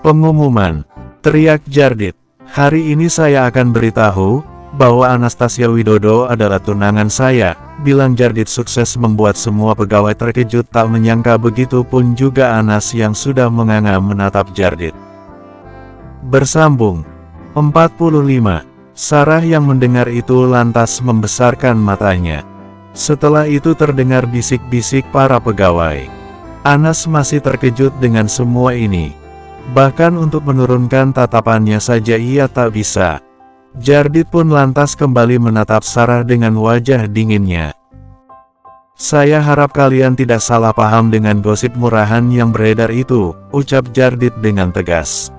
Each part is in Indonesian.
Pengumuman, teriak Jardit. Hari ini saya akan beritahu bahwa Anastasia Widodo adalah tunangan saya, bilang Jardit. Sukses membuat semua pegawai terkejut, tak menyangka begitu pun juga Anas yang sudah menganga menatap Jardit. Bersambung 45. Sarah yang mendengar itu lantas membesarkan matanya. Setelah itu terdengar bisik-bisik para pegawai. Anas masih terkejut dengan semua ini. Bahkan untuk menurunkan tatapannya saja ia tak bisa. Jardit pun lantas kembali menatap Sarah dengan wajah dinginnya. Saya harap kalian tidak salah paham dengan gosip murahan yang beredar itu, ucap Jardit dengan tegas.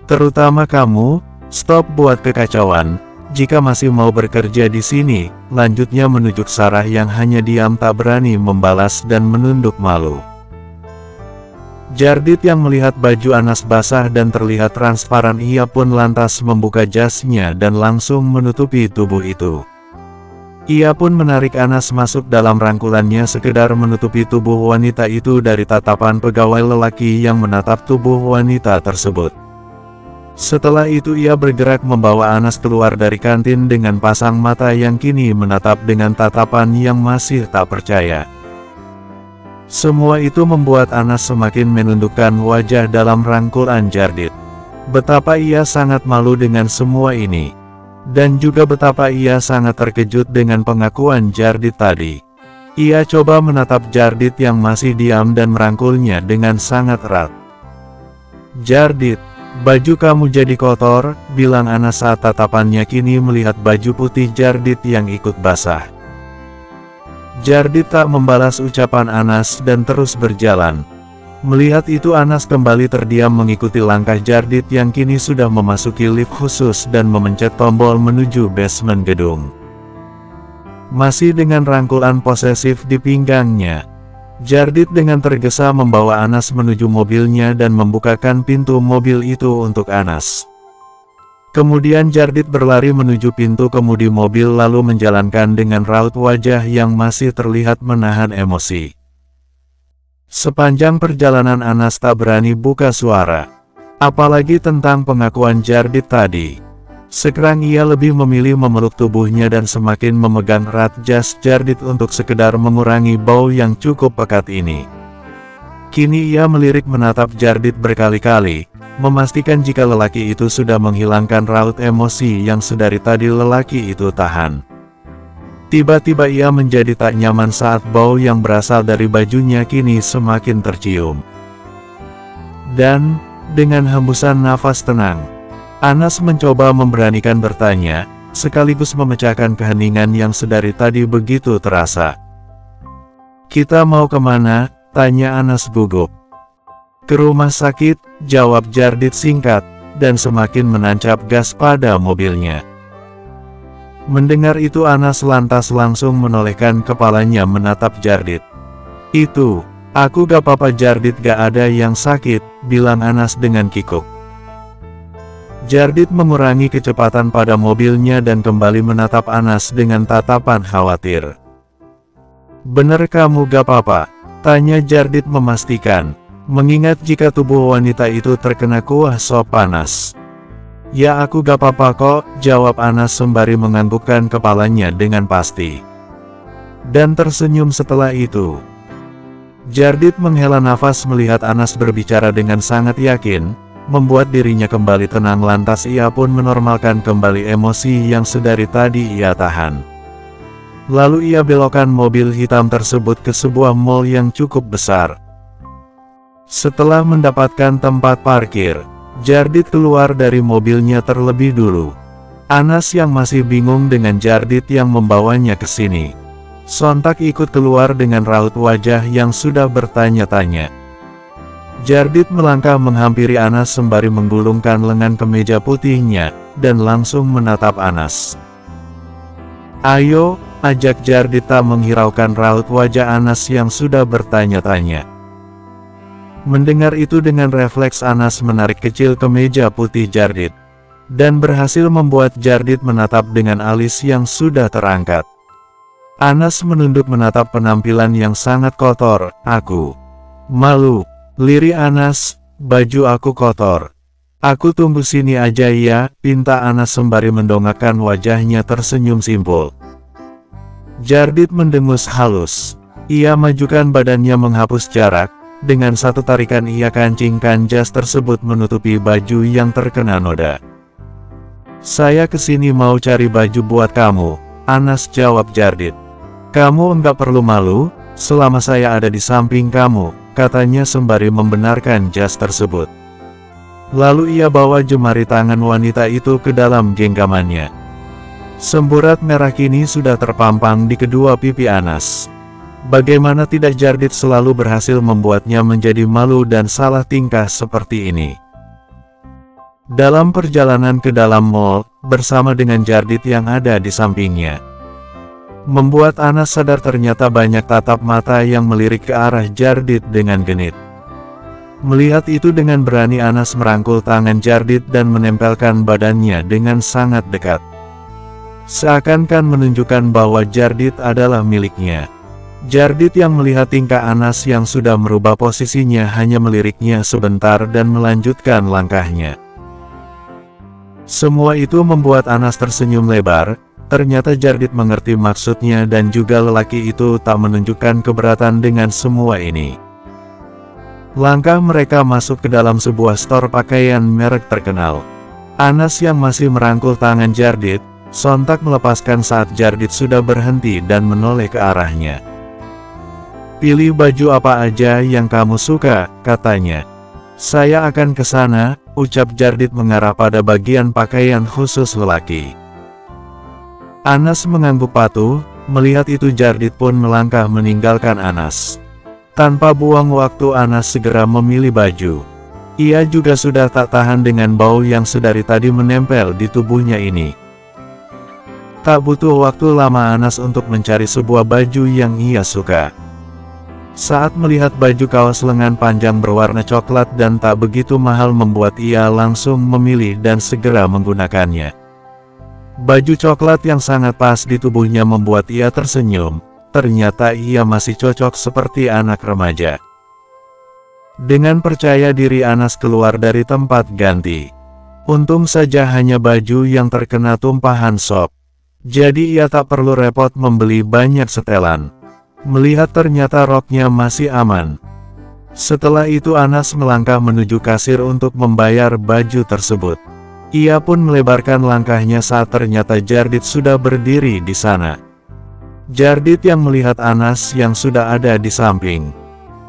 Terutama kamu, stop buat kekacauan. Jika masih mau bekerja di sini, lanjutnya menunjuk Sarah yang hanya diam tak berani membalas dan menunduk malu. Jardit yang melihat baju Anas basah dan terlihat transparan, ia pun lantas membuka jasnya dan langsung menutupi tubuh itu. Ia pun menarik Anas masuk dalam rangkulannya, sekedar menutupi tubuh wanita itu dari tatapan pegawai lelaki yang menatap tubuh wanita tersebut. Setelah itu ia bergerak membawa Anas keluar dari kantin dengan pasang mata yang kini menatap dengan tatapan yang masih tak percaya. Semua itu membuat Anas semakin menundukkan wajah dalam rangkulan Jardit. Betapa ia sangat malu dengan semua ini. Dan juga betapa ia sangat terkejut dengan pengakuan Jardit tadi. Ia coba menatap Jardit yang masih diam dan merangkulnya dengan sangat erat. Jardit, baju kamu jadi kotor, bilang Anas saat tatapannya kini melihat baju putih Jardit yang ikut basah. Jardit tak membalas ucapan Anas dan terus berjalan. Melihat itu Anas kembali terdiam mengikuti langkah Jardit yang kini sudah memasuki lift khusus dan memencet tombol menuju basement gedung. Masih dengan rangkulan posesif di pinggangnya, Jardit dengan tergesa membawa Anas menuju mobilnya dan membukakan pintu mobil itu untuk Anas. Kemudian Jardit berlari menuju pintu kemudi mobil lalu menjalankan dengan raut wajah yang masih terlihat menahan emosi. Sepanjang perjalanan Anas tak berani buka suara, apalagi tentang pengakuan Jardit tadi. Sekarang ia lebih memilih memeluk tubuhnya dan semakin memegang erat jas Jardit untuk sekedar mengurangi bau yang cukup pekat ini. Kini ia melirik menatap Jardit berkali-kali, memastikan jika lelaki itu sudah menghilangkan raut emosi yang sedari tadi lelaki itu tahan. Tiba-tiba ia menjadi tak nyaman saat bau yang berasal dari bajunya kini semakin tercium. Dan, dengan hembusan nafas tenang, Anas mencoba memberanikan bertanya, sekaligus memecahkan keheningan yang sedari tadi begitu terasa. "Kita mau kemana?" tanya Anas gugup. "Ke rumah sakit," jawab Jardit singkat, dan semakin menancap gas pada mobilnya. Mendengar itu Anas lantas langsung menolehkan kepalanya menatap Jardit. "Itu, aku gak apa-apa Jardit, gak ada yang sakit," bilang Anas dengan kikuk. Jardit mengurangi kecepatan pada mobilnya dan kembali menatap Anas dengan tatapan khawatir. "Bener kamu gak apa-apa?" tanya Jardit memastikan, mengingat jika tubuh wanita itu terkena kuah sop panas. "Ya aku gak apa-apa kok," jawab Anas sembari menganggukkan kepalanya dengan pasti. Dan tersenyum setelah itu. Jardit menghela nafas melihat Anas berbicara dengan sangat yakin, membuat dirinya kembali tenang, lantas ia pun menormalkan kembali emosi yang sedari tadi ia tahan. Lalu ia belokkan mobil hitam tersebut ke sebuah mall yang cukup besar. Setelah mendapatkan tempat parkir, Jardit keluar dari mobilnya terlebih dulu. Anas yang masih bingung dengan Jardit yang membawanya ke sini, sontak ikut keluar dengan raut wajah yang sudah bertanya-tanya. Jardit melangkah menghampiri Anas sembari menggulungkan lengan kemeja putihnya, dan langsung menatap Anas. "Ayo," ajak Jardit tak menghiraukan raut wajah Anas yang sudah bertanya-tanya. Mendengar itu dengan refleks Anas menarik kecil kemeja putih Jardit, dan berhasil membuat Jardit menatap dengan alis yang sudah terangkat. Anas menunduk menatap penampilan yang sangat kotor. "Aku malu," lirik Anas. baju aku kotor. Aku tunggu sini aja ya, pinta Anas sembari mendongakkan wajahnya tersenyum simpul. Jardit mendengus halus. Ia majukan badannya menghapus jarak. Dengan satu tarikan ia kancingkan jas tersebut menutupi baju yang terkena noda. Saya kesini mau cari baju buat kamu, Anas jawab Jardit. Kamu enggak perlu malu, selama saya ada di samping kamu, katanya sembari membenarkan jas tersebut. Lalu ia bawa jemari tangan wanita itu ke dalam genggamannya. Semburat merah kini sudah terpampang di kedua pipi Anas. Bagaimana tidak Jardit selalu berhasil membuatnya menjadi malu dan salah tingkah seperti ini. Dalam perjalanan ke dalam mall, bersama dengan Jardit yang ada di sampingnya, membuat Anas sadar ternyata banyak tatap mata yang melirik ke arah Jardit dengan genit. Melihat itu dengan berani Anas merangkul tangan Jardit dan menempelkan badannya dengan sangat dekat. Seakan-akan menunjukkan bahwa Jardit adalah miliknya. Jardit yang melihat tingkah Anas yang sudah merubah posisinya hanya meliriknya sebentar dan melanjutkan langkahnya. Semua itu membuat Anas tersenyum lebar. Ternyata Jardit mengerti maksudnya dan juga lelaki itu tak menunjukkan keberatan dengan semua ini. Langkah mereka masuk ke dalam sebuah store pakaian merek terkenal. Anas yang masih merangkul tangan Jardit, sontak melepaskan saat Jardit sudah berhenti dan menoleh ke arahnya. Pilih baju apa aja yang kamu suka, katanya. Saya akan ke sana, ucap Jardit mengarah pada bagian pakaian khusus lelaki. Anas mengangguk patuh, melihat itu Jardit pun melangkah meninggalkan Anas. Tanpa buang waktu Anas segera memilih baju. Ia juga sudah tak tahan dengan bau yang sedari tadi menempel di tubuhnya ini. Tak butuh waktu lama Anas untuk mencari sebuah baju yang ia suka. Saat melihat baju kaos lengan panjang berwarna coklat dan tak begitu mahal membuat ia langsung memilih dan segera menggunakannya. Baju coklat yang sangat pas di tubuhnya membuat ia tersenyum, ternyata ia masih cocok seperti anak remaja. Dengan percaya diri Anas keluar dari tempat ganti. Untung saja hanya baju yang terkena tumpahan sop. Jadi ia tak perlu repot membeli banyak setelan. Melihat ternyata roknya masih aman. Setelah itu Anas melangkah menuju kasir untuk membayar baju tersebut. Ia pun melebarkan langkahnya saat ternyata Jardit sudah berdiri di sana. Jardit yang melihat Anas yang sudah ada di samping,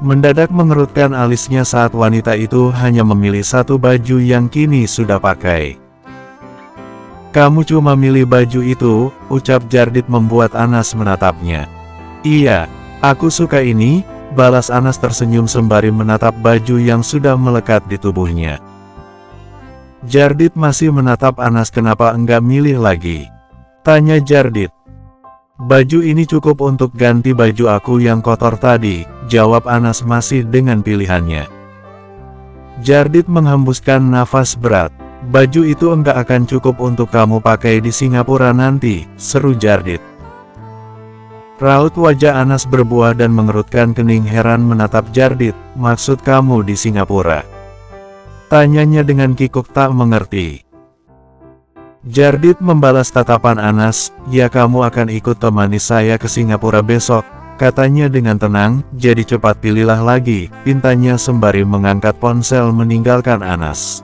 mendadak mengerutkan alisnya saat wanita itu hanya memilih satu baju yang kini sudah pakai. Kamu cuma milih baju itu, ucap Jardit membuat Anas menatapnya. Iya, aku suka ini, balas Anas tersenyum sembari menatap baju yang sudah melekat di tubuhnya. Jardit masih menatap Anas. Kenapa enggak milih lagi? Tanya Jardit. Baju ini cukup untuk ganti baju aku yang kotor tadi, jawab Anas masih dengan pilihannya. Jardit menghembuskan nafas berat. Baju itu enggak akan cukup untuk kamu pakai di Singapura nanti, seru Jardit. Raut wajah Anas berbuah dan mengerutkan kening heran menatap Jardit. Maksud kamu di Singapura? Tanyanya dengan kikuk tak mengerti. Jardit membalas tatapan Anas. Ya, kamu akan ikut temani saya ke Singapura besok, katanya dengan tenang. Jadi cepat pilihlah lagi, pintanya sembari mengangkat ponsel meninggalkan Anas.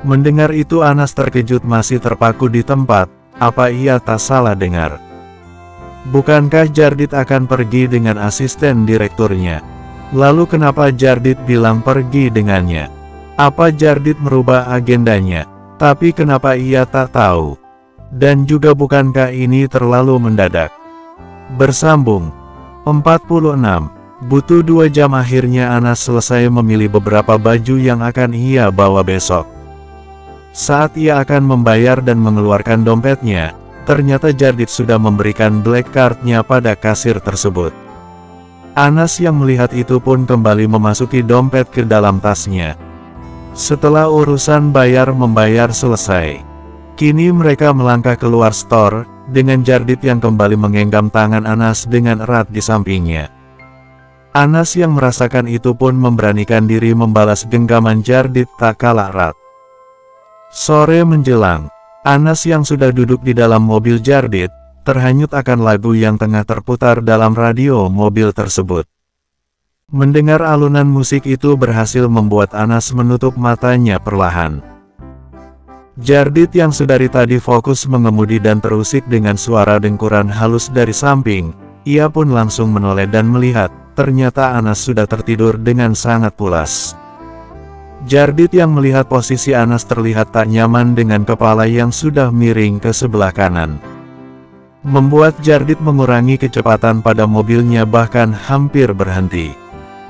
Mendengar itu Anas terkejut masih terpaku di tempat. Apa ia tak salah dengar? Bukankah Jardit akan pergi dengan asisten direkturnya? Lalu kenapa Jardit bilang pergi dengannya? Apa Jardit merubah agendanya? Tapi kenapa ia tak tahu? Dan juga bukankah ini terlalu mendadak? Bersambung 46. Butuh 2 jam akhirnya Anas selesai memilih beberapa baju yang akan ia bawa besok. Saat ia akan membayar dan mengeluarkan dompetnya, ternyata Jardit sudah memberikan black card-nya pada kasir tersebut. Anas yang melihat itu pun kembali memasuki dompet ke dalam tasnya. Setelah urusan bayar-membayar selesai, kini mereka melangkah keluar store, dengan Jardit yang kembali menggenggam tangan Anas dengan erat di sampingnya. Anas yang merasakan itu pun memberanikan diri membalas genggaman Jardit tak kalah erat. Sore menjelang, Anas yang sudah duduk di dalam mobil Jardit, terhanyut akan lagu yang tengah terputar dalam radio mobil tersebut. Mendengar alunan musik itu berhasil membuat Anas menutup matanya perlahan. Jardit yang sedari tadi fokus mengemudi dan terusik dengan suara dengkuran halus dari samping, ia pun langsung menoleh dan melihat, ternyata Anas sudah tertidur dengan sangat pulas. Jardit yang melihat posisi Anas terlihat tak nyaman dengan kepala yang sudah miring ke sebelah kanan. Membuat Jardit mengurangi kecepatan pada mobilnya bahkan hampir berhenti.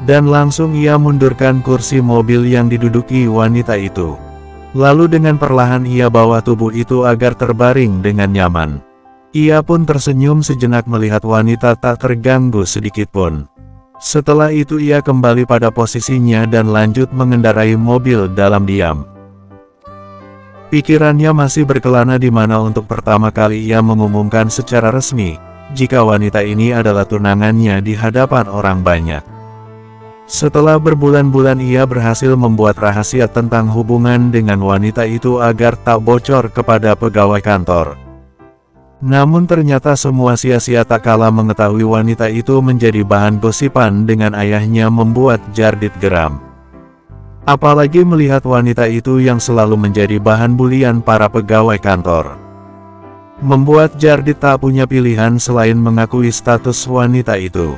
Dan langsung ia mundurkan kursi mobil yang diduduki wanita itu. Lalu dengan perlahan ia bawa tubuh itu agar terbaring dengan nyaman. Ia pun tersenyum sejenak melihat wanita tak terganggu sedikitpun. Setelah itu ia kembali pada posisinya dan lanjut mengendarai mobil dalam diam. Pikirannya masih berkelana di mana untuk pertama kali ia mengumumkan secara resmi, jika wanita ini adalah tunangannya di hadapan orang banyak. Setelah berbulan-bulan ia berhasil membuat rahasia tentang hubungan dengan wanita itu agar tak bocor kepada pegawai kantor. Namun ternyata semua sia-sia tak kala mengetahui wanita itu menjadi bahan gosipan dengan ayahnya membuat Jardit geram. Apalagi melihat wanita itu yang selalu menjadi bahan bulian para pegawai kantor. Membuat Jardit tak punya pilihan selain mengakui status wanita itu.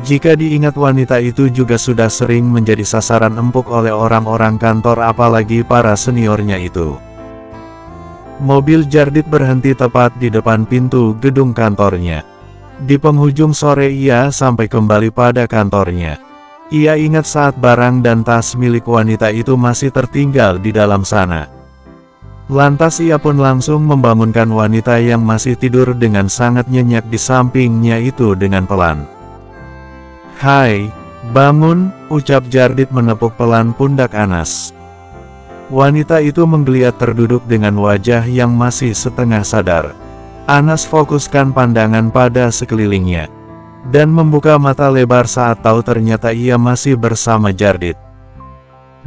Jika diingat wanita itu juga sudah sering menjadi sasaran empuk oleh orang-orang kantor apalagi para seniornya itu. Mobil Jardit berhenti tepat di depan pintu gedung kantornya. Di penghujung sore ia sampai kembali pada kantornya. Ia ingat saat barang dan tas milik wanita itu masih tertinggal di dalam sana. Lantas ia pun langsung membangunkan wanita yang masih tidur dengan sangat nyenyak di sampingnya itu dengan pelan. "Hai, bangun," ucap Jardit menepuk pelan pundak Anas. Wanita itu menggeliat terduduk dengan wajah yang masih setengah sadar. Anas fokuskan pandangan pada sekelilingnya. Dan membuka mata lebar saat tahu ternyata ia masih bersama Jardit.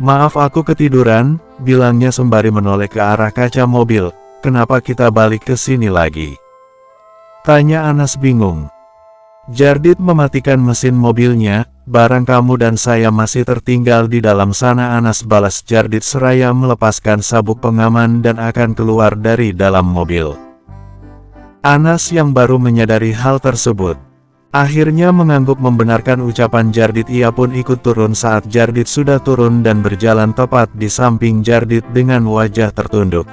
"Maaf aku ketiduran," bilangnya sembari menoleh ke arah kaca mobil. "Kenapa kita balik ke sini lagi?" tanya Anas bingung. Jardit mematikan mesin mobilnya. "Barang kamu dan saya masih tertinggal di dalam sana," Anas balas Jardit seraya melepaskan sabuk pengaman dan akan keluar dari dalam mobil. Anas yang baru menyadari hal tersebut, akhirnya mengangguk membenarkan ucapan Jardit. Ia pun ikut turun saat Jardit sudah turun dan berjalan tepat di samping Jardit dengan wajah tertunduk.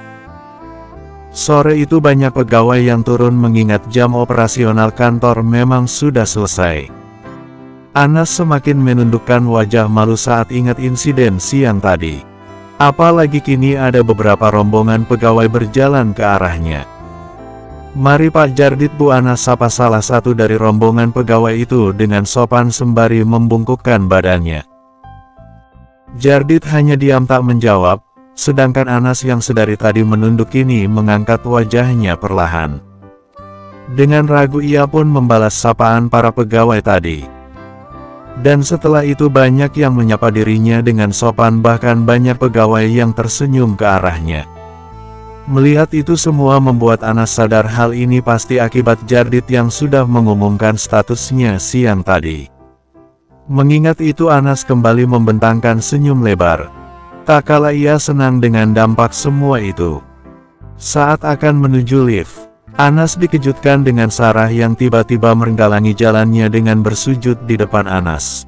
Sore itu banyak pegawai yang turun mengingat jam operasional kantor memang sudah selesai. Anas semakin menundukkan wajah malu saat ingat insiden siang tadi. Apalagi kini ada beberapa rombongan pegawai berjalan ke arahnya. "Mari Pak Jardit," Bu Anas sapa salah satu dari rombongan pegawai itu dengan sopan sembari membungkukkan badannya. Jardit hanya diam tak menjawab. Sedangkan Anas yang sedari tadi menunduk kini mengangkat wajahnya perlahan. Dengan ragu ia pun membalas sapaan para pegawai tadi. Dan setelah itu banyak yang menyapa dirinya dengan sopan, bahkan banyak pegawai yang tersenyum ke arahnya. Melihat itu semua membuat Anas sadar hal ini pasti akibat Jardit yang sudah mengumumkan statusnya siang tadi. Mengingat itu Anas kembali membentangkan senyum lebar. Tak kala ia senang dengan dampak semua itu. Saat akan menuju lift, Anas dikejutkan dengan Sarah yang tiba-tiba menghalangi jalannya dengan bersujud di depan Anas.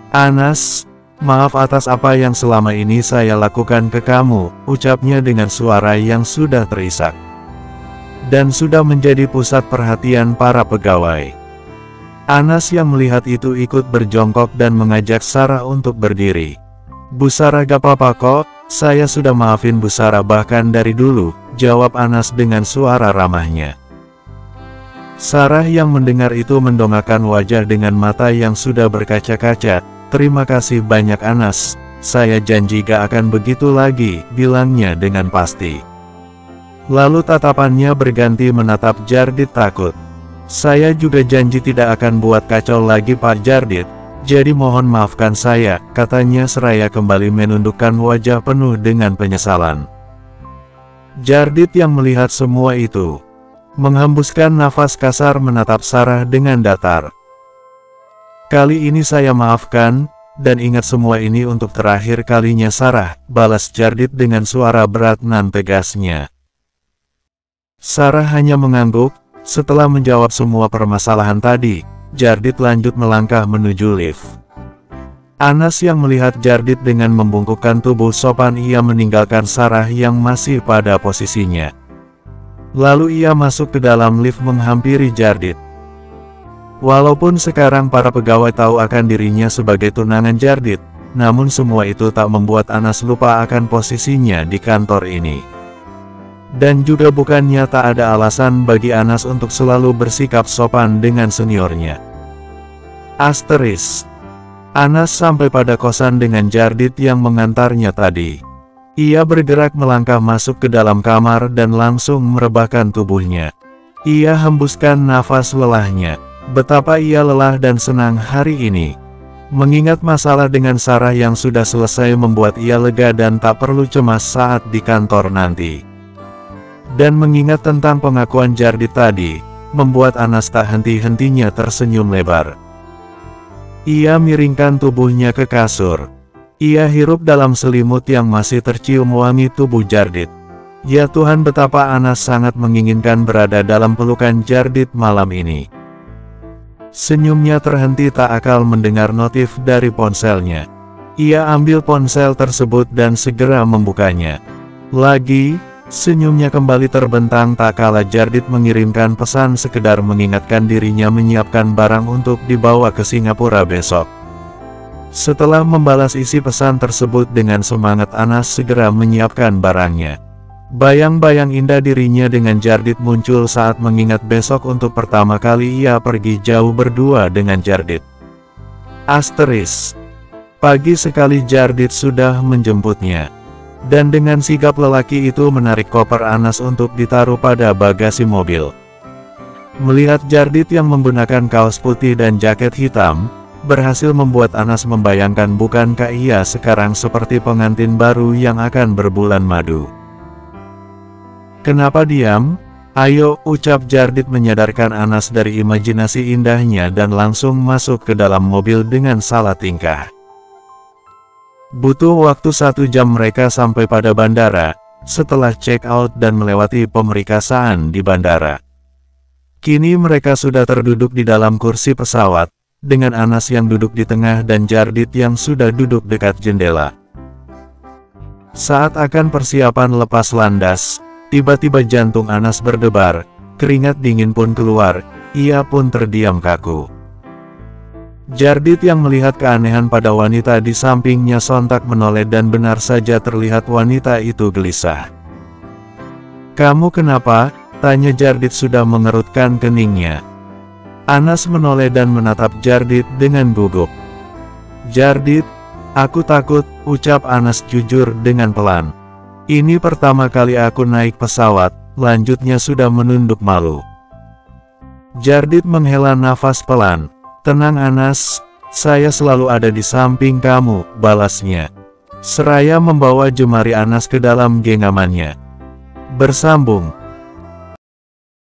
"Anas, maaf atas apa yang selama ini saya lakukan ke kamu," ucapnya dengan suara yang sudah terisak. Dan sudah menjadi pusat perhatian para pegawai. Anas yang melihat itu ikut berjongkok dan mengajak Sarah untuk berdiri. "Bu Sarah, gak apa-apa kok, saya sudah maafin Bu Sarah bahkan dari dulu," jawab Anas dengan suara ramahnya. Sarah yang mendengar itu mendongakkan wajah dengan mata yang sudah berkaca-kaca. "Terima kasih banyak Anas, saya janji gak akan begitu lagi," bilangnya dengan pasti. Lalu tatapannya berganti menatap Jardit takut. Saya juga janji tidak akan buat kacau lagi Pak Jardit, jadi mohon maafkan saya, katanya seraya kembali menundukkan wajah penuh dengan penyesalan. Jardit yang melihat semua itu, menghembuskan nafas kasar menatap Sarah dengan datar. Kali ini saya maafkan, dan ingat semua ini untuk terakhir kalinya Sarah, balas Jardit dengan suara berat nan tegasnya. Sarah hanya mengangguk. Setelah menjawab semua permasalahan tadi, Jardit lanjut melangkah menuju lift. Anas yang melihat Jardit dengan membungkukkan tubuh sopan, ia meninggalkan Sarah yang masih pada posisinya. Lalu ia masuk ke dalam lift menghampiri Jardit. Walaupun sekarang para pegawai tahu akan dirinya sebagai tunangan Jardit, namun semua itu tak membuat Anas lupa akan posisinya di kantor ini. Dan juga bukannya tak ada alasan bagi Anas untuk selalu bersikap sopan dengan seniornya. Asteris. Anas sampai pada kosan dengan Jardit yang mengantarnya tadi. Ia bergerak melangkah masuk ke dalam kamar dan langsung merebahkan tubuhnya. Ia hembuskan nafas lelahnya. Betapa ia lelah dan senang hari ini. Mengingat masalah dengan Sarah yang sudah selesai membuat ia lega dan tak perlu cemas saat di kantor nanti. Dan mengingat tentang pengakuan Jardit tadi, membuat Anas tak henti-hentinya tersenyum lebar. Ia miringkan tubuhnya ke kasur. Ia hirup dalam selimut yang masih tercium wangi tubuh Jardit. Ya Tuhan, betapa Anas sangat menginginkan berada dalam pelukan Jardit malam ini. Senyumnya terhenti tak akal mendengar notif dari ponselnya. Ia ambil ponsel tersebut dan segera membukanya. Lagi, senyumnya kembali terbentang tak kala Jardit mengirimkan pesan sekedar mengingatkan dirinya menyiapkan barang untuk dibawa ke Singapura besok. Setelah membalas isi pesan tersebut dengan semangat, Anas segera menyiapkan barangnya. Bayang-bayang indah dirinya dengan Jardit muncul saat mengingat besok untuk pertama kali ia pergi jauh berdua dengan Jardit. Asteris. Pagi sekali Jardit sudah menjemputnya. Dan dengan sigap lelaki itu menarik koper Anas untuk ditaruh pada bagasi mobil. Melihat Jardit yang menggunakan kaos putih dan jaket hitam, berhasil membuat Anas membayangkan bukankah ia sekarang seperti pengantin baru yang akan berbulan madu. Kenapa diam? Ayo, ucap Jardit menyadarkan Anas dari imajinasi indahnya dan langsung masuk ke dalam mobil dengan salah tingkah. Butuh waktu 1 jam mereka sampai pada bandara, setelah check out dan melewati pemerikasaan di bandara. Kini mereka sudah terduduk di dalam kursi pesawat, dengan Anas yang duduk di tengah dan Jardit yang sudah duduk dekat jendela. Saat akan persiapan lepas landas, tiba-tiba jantung Anas berdebar, keringat dingin pun keluar, ia pun terdiam kaku. Jardit yang melihat keanehan pada wanita di sampingnya sontak menoleh dan benar saja terlihat wanita itu gelisah. "Kamu kenapa?" tanya Jardit sudah mengerutkan keningnya. Anas menoleh dan menatap Jardit dengan gugup. "Jardit, aku takut," ucap Anas jujur dengan pelan. "Ini pertama kali aku naik pesawat," lanjutnya sudah menunduk malu. Jardit menghela nafas pelan. "Tenang Anas, saya selalu ada di samping kamu," balasnya. Seraya membawa jemari Anas ke dalam genggamannya. Bersambung.